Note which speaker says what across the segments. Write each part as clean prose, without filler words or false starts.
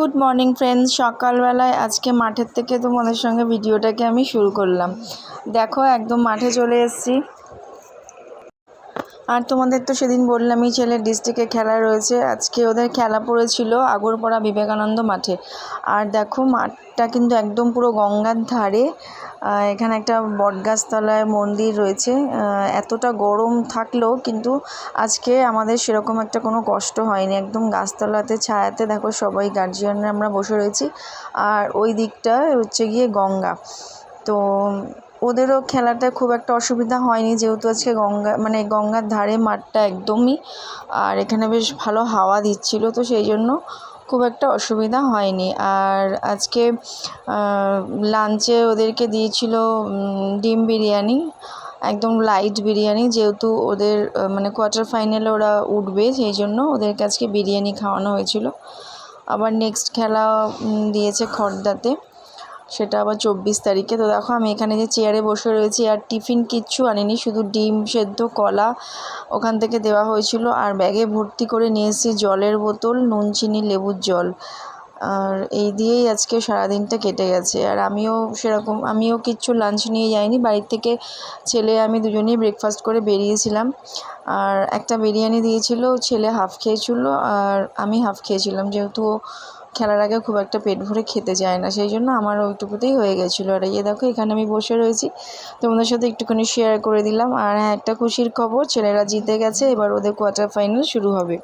Speaker 1: Good morning friends. সকালবেলায় আজকে মাঠের থেকে তোমাদের সঙ্গে ভিডিওটাকে আমি শুরু করলাম। দেখো একদম মাঠে চলে এসেছি। আর তোমাদের তো সেদিন বললামই ছেলের ডিস্ট্রিক্টে খেলা রয়েছে। আজকে ওদের খেলা পড়েছিল আগরপাড়া বিবেকানন্দ মাঠে। আর দেখো মাঠটা কিন্তু একদম পুরো গঙ্গার ধারে। এখানে একটা বটগাছতলায় মন্দির রয়েছে। এতটা গরম থাকলেও কিন্তু আজকে আমাদের সেরকম একটা কোনো কষ্ট হয়নি। একদম গাছতলাতে ছায়াতে দেখো সবাই গার্জিয়ানরা আমরা বসে রয়েছি। আর ওই দিকটা হচ্ছে গিয়ে গঙ্গা। তো ওদেরও খেলাটা খুব একটা অসুবিধা হয়নি, যেহেতু আজকে গঙ্গার ধারে মাঠটা একদমই। আর এখানে বেশ ভালো হাওয়া দিচ্ছিল, তো সেই জন্য খুব একটা অসুবিধা হয়নি। আর আজকে লাঞ্চে ওদেরকে দিয়েছিল ডিম বিরিয়ানি, একদম লাইট বিরিয়ানি, যেহেতু ওদের কোয়ার্টার ফাইনালে ওরা উঠবে, সেই জন্য ওদেরকে আজকে বিরিয়ানি খাওয়ানো হয়েছিল। আবার নেক্সট খেলা দিয়েছে খড়দাতে, সেটা আবার 24 তারিখে। তো দেখো আমি এখানে যে চেয়ারে বসে রয়েছি, আর টিফিন কিচ্ছু আনিনি, শুধু ডিম সেদ্ধ, কলা ওখান থেকে দেওয়া হয়েছিল। আর ব্যাগে ভর্তি করে নিয়ে এসেছি জলের বোতল, নুন চিনি লেবুর জল। আর এই দিয়েই আজকে সারাদিনটা কেটে গেছে। আর আমিও কিচ্ছু লাঞ্চ নিয়ে যাইনি, বাড়ির থেকে ছেলে আমি দুজনেই ব্রেকফাস্ট করে বেরিয়েছিলাম। আর একটা বিরিয়ানি দিয়েছিল, ছেলে হাফ খেয়েছিল আর আমি হাফ খেয়েছিলাম, যেহেতু খেলার আগে খুব একটা পেট ভরে খেতে চায় না, সেই জন্য আমার ওইটুকুতেই হয়ে গেছিলো। আর এই দেখো এখানে আমি বসে রয়েছি, তোমাদের সাথে একটুখানি শেয়ার করে দিলাম। আর হ্যাঁ, একটা খুশির খবর, ছেলেরা জিতে গেছে, এবার ওদের কোয়ার্টার ফাইনাল শুরু হবে।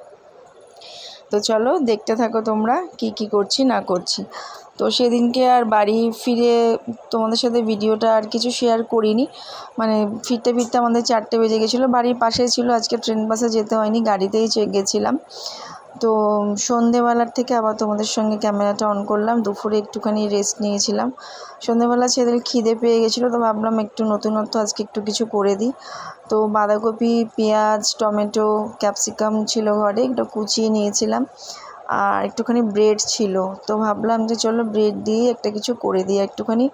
Speaker 1: তো চলো দেখতে থাকো তোমরা কি করছি না করছি। তো সেদিনকে আর বাড়ি ফিরে তোমাদের সাথে ভিডিওটা আর কিছু শেয়ার করিনি, ফিরতে আমাদের 4টে বেজে গেছিলো। বাড়ির পাশে ছিল, আজকে ট্রেন বাসে যেতে হয়নি, গাড়িতেই গেছিলাম। তো সন্ধেবেলার থেকে আবার তোমাদের সঙ্গে ক্যামেরাটা অন করলাম। দুপুরে একটুখানি রেস্ট নিয়েছিলাম। সন্ধেবেলা ছেলের খিদে পেয়ে গেছিলো, তো ভাবলাম একটু নতুনত্ব আজকে একটু কিছু করে দিই। তো বাঁধাকপি, পেঁয়াজ, টমেটো, ক্যাপসিকাম ছিল ঘরে, একটু কুচিয়ে নিয়েছিলাম। আর একটুখানি ব্রেড ছিল, তো ভাবলাম যে চলো ব্রেড দিয়ে একটা কিছু করে দিই। একটুখানি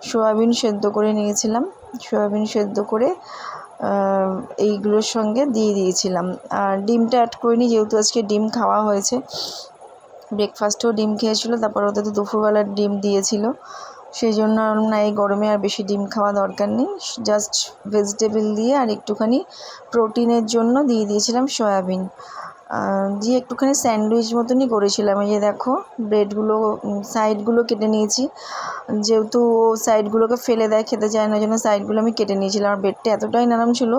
Speaker 1: সয়াবিন সেদ্ধ করে নিয়েছিলাম, সয়াবিন সেদ্ধ করে এইগুলোর সঙ্গে দিয়ে দিয়েছিলাম। আর ডিমটা অ্যাড করিনি, যেহেতু আজকে ডিম খাওয়া হয়েছে, ব্রেকফাস্টেও ডিম খেয়েছিলো, তারপর ওদের তো দুপুরবেলার ডিম দিয়েছিল, সেই জন্য না এই গরমে আর বেশি ডিম খাওয়া দরকার নেই, জাস্ট ভেজিটেবল দিয়ে আর একটুখানি প্রোটিনের জন্য দিয়ে দিয়েছিলাম সয়াবিন দিয়ে একটুখানি স্যান্ডউইচ মতনই করেছিলাম। এই যে দেখো ব্রেডগুলো সাইডগুলো কেটে নিয়েছি, যেহেতু সাইডগুলোকে ফেলে দেয়, খেতে চায় না, জন্য সাইডগুলো আমি কেটে নিয়েছিলাম। আর ব্রেডটা এতটাই নরম ছিল,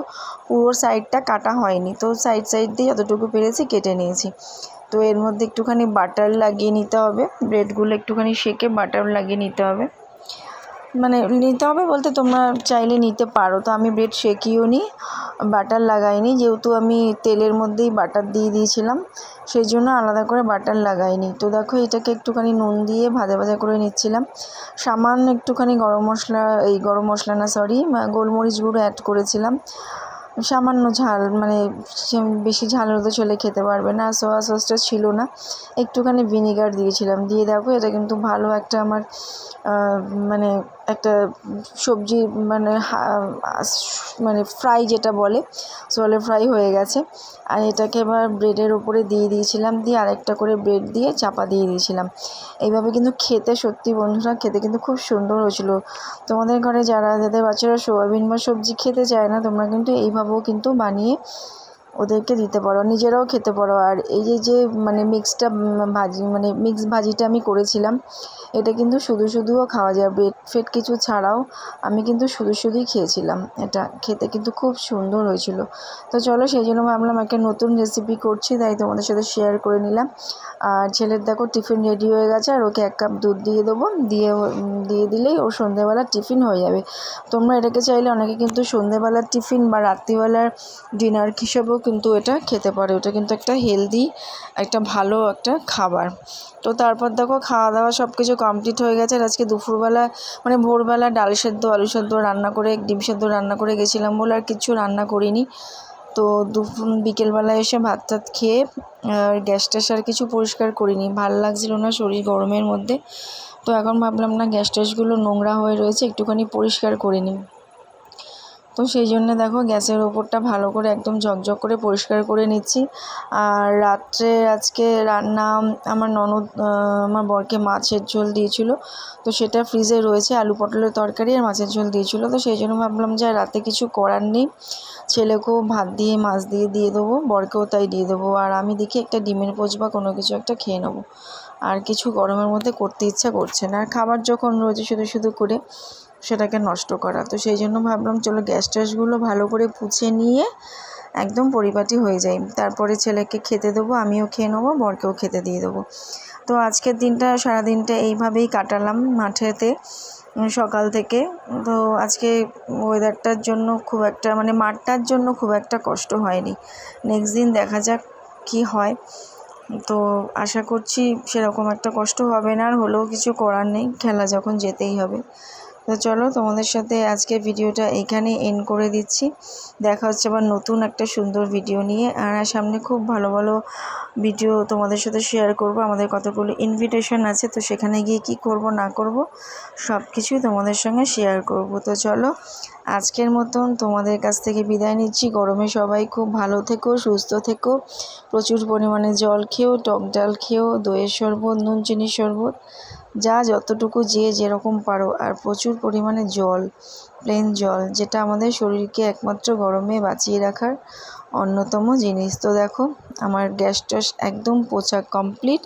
Speaker 1: পুরো সাইডটা কাটা হয়নি, তো সাইড দিয়ে যতটুকু পেরেছি কেটে নিয়েছি। তো এর মধ্যে একটুখানি বাটার লাগিয়ে নিতে হবে, ব্রেডগুলো একটুখানি সেকে বাটার লাগিয়ে নিতে হবে। নিতে হবে বলতে তোমরা চাইলে নিতে পারো, তো আমি ব্রেড সেকিও নি, বাটার লাগাইনি, যেহেতু আমি তেলের মধ্যেই বাটার দিয়ে দিয়েছিলাম, সেই জন্য আলাদা করে বাটার লাগাইনি। তো দেখো এটাকে একটুখানি নুন দিয়ে ভাজা করে নিচ্ছিলাম। সামান্য একটুখানি গোলমরিচ গুঁড়ো অ্যাড করেছিলাম, সামান্য ঝাল, বেশি ঝাল হলে তো ছেলে খেতে পারবে না। সোয়া সসটা ছিল না, একটুখানি ভিনিগার দিয়েছিলাম। দিয়ে দেখো এটা কিন্তু ভালো একটা আমার একটা সবজি ফ্রাই যেটা বলে, সোলে ফ্রাই হয়ে গেছে। আর এটাকে এবার ব্রেডের উপরে দিয়ে দিয়েছিলাম, দিয়ে আরেকটা করে ব্রেড দিয়ে চাপা দিয়ে দিয়েছিলাম। এইভাবে কিন্তু খেতে, সত্যি বন্ধুরা, খেতে কিন্তু খুব সুন্দর হয়েছিল। তোমাদের ঘরে যাদের বাচ্চারা সোয়াবিন বা সবজি খেতে চায় না, তোমরা কিন্তু এইভাবেও কিন্তু বানিয়ে ওদেরকে দিতে পারো, নিজেরাও খেতে পারো। আর এই যে মিক্স ভাজিটা আমি করেছিলাম, এটা কিন্তু শুধুও খাওয়া যায়, ব্রেড ফেড কিছু ছাড়াও আমি কিন্তু শুধুই খেয়েছিলাম। এটা খেতে কিন্তু খুব সুন্দর হয়েছিল। তো চলো, সেই জন্য ভাবলাম একটা নতুন রেসিপি করছি, তাই তোমাদের সাথে শেয়ার করে নিলাম। আর ছেলের দেখো টিফিন রেডি হয়ে গেছে, আর ওকে 1 কাপ দুধ দিয়ে দেবো, দিয়ে দিলেই ওর সন্ধ্যেবেলার টিফিন হয়ে যাবে। তোমরা এটাকে চাইলে অনেকে কিন্তু সন্ধ্যেবেলার টিফিন বা রাত্রিবেলার ডিনার হিসেবেও কিন্তু এটা খেতে পারে। ওটা কিন্তু একটা হেলদি, একটা ভালো একটা খাবার। তো তারপর দেখো খাওয়া দাওয়া সব কিছু কমপ্লিট হয়ে গেছে। আর আজকে দুপুরবেলা ভোরবেলা ডাল সেদ্ধ, আলু সেদ্ধ রান্না করে, ডিম সেদ্ধ রান্না করে গেছিলাম বলে আর কিচ্ছু রান্না করিনি। তো বিকেলবেলা এসে ভাত টাত খেয়ে গ্যাস ট্যাস আর কিছু পরিষ্কার করিনি, ভালো লাগছিল না শরীর গরমের মধ্যে। তো এখন ভাবলাম না, গ্যাস ট্যাসগুলো নোংরা হয়ে রয়েছে, একটুখানি পরিষ্কার করে নিই। তো সেই জন্য দেখো গ্যাসের ওপরটা ভালো করে একদম ঝকঝক করে পরিষ্কার করে নিচ্ছি। আর রাত্রে আজকে রান্না আমার ননদ আমার বরকে মাছের ঝোল দিয়েছিল, তো সেটা ফ্রিজে রয়েছে, আলু পটলের তরকারি আর মাছের ঝোল দিয়েছিল। তো সেই জন্য ভাবলাম যে রাতে কিছু করার নেই, ছেলেকেও ভাত দিয়ে মাছ দিয়ে দেবো, বরকেও তাই দিয়ে দেবো। আর আমি দেখি একটা ডিমের পোচ বা কোনো কিছু একটা খেয়ে নেবো। আর কিছু গরমের মধ্যে করতে ইচ্ছা করছে না, আর খাবার যখন রয়েছে শুধু শুধু করে সেটাকে নষ্ট করা। তো সেই জন্য ভাবলাম চলো গ্যাস ট্যাসগুলো ভালো করে পুছে নিয়ে একদম পরিপাটি হয়ে যায়, তারপরে ছেলেকে খেতে দেবো, আমিও খেয়ে নেবো, বরকেও খেতে দিয়ে দেবো। তো আজকের দিনটা সারাদিনটা এইভাবেই কাটালাম মাঠেতে সকাল থেকে। তো আজকে ওয়েদারটার জন্য খুব একটা মানে মাঠটার জন্য খুব একটা কষ্ট হয়নি। নেক্সট দিন দেখা যাক কি হয়, তো আশা করছি সেরকম একটা কষ্ট হবে না, আর হলেও কিছু করার নেই, খেলা যখন যেতেই হবে। তো চলো তোমাদের সাথে আজকে ভিডিওটা এখানে এন্ড করে দিচ্ছি। দেখা হচ্ছে আবার নতুন একটা সুন্দর ভিডিও নিয়ে, আর সামনে খুব ভালো ভালো ভিডিও তোমাদের সাথে শেয়ার করব। আমাদের কতগুলো ইনভিটেশন আছে, তো সেখানে গিয়ে কি করব না করব সব কিছুই তোমাদের সঙ্গে শেয়ার করব। তো চলো আজকের মতন তোমাদের কাছ থেকে বিদায় নিচ্ছি। গরমে সবাই খুব ভালো থেকো, সুস্থ থেকো, প্রচুর পরিমাণে জল খেও, টক ডাল খেও, দইয়ের শরবত, নুন চিনির শরবত, যা যতটুকু যে যেরকম পারো, আর প্রচুর পরিমাণে জল, প্লেন জল, যেটা আমাদের শরীরকে একমাত্র গরমে বাঁচিয়ে রাখার অন্যতম জিনিস। তো দেখো আমার গ্যাস ট্যাস একদম পোছা কমপ্লিট।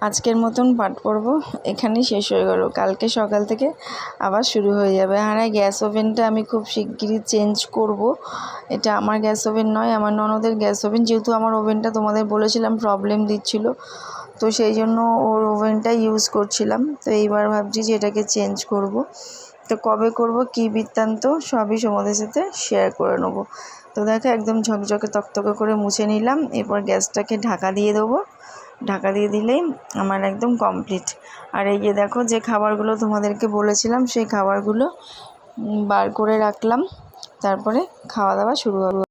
Speaker 1: আজকের মতন পাঠ পর্ব এখানেই শেষ হয়ে গেল। কালকে সকাল থেকে আবার শুরু হয়ে যাবে। আর গ্যাস ওভেনটা আমি খুব শিগগিরই চেঞ্জ করব। এটা আমার গ্যাস ওভেন নয়, আমার ননদের গ্যাস ওভেন। যেহেতু আমার ওভেনটা তোমাদের বলেছিলাম প্রবলেম দিচ্ছিল, তো সেই জন্য ওর ওভেনটা ইউজ করছিলাম। তো এইবার ভাবছি যে এটাকে চেঞ্জ করব। তো কবে করব কী বৃত্তান্ত সবই তোমাদের সাথে শেয়ার করে নেব। তো দেখো একদম ঝকঝকে তকতকে করে মুছে নিলাম, এরপর গ্যাসটাকে ঢাকা দিয়ে দেবো। ঢাকা দিয়ে দিলেই আমার একদম কমপ্লিট। আর এই যে দেখো যে খাবারগুলো তোমাদেরকে বলেছিলাম সেই খাবারগুলো বার করে রাখলাম, তারপরে খাওয়া দাওয়া শুরু হবে।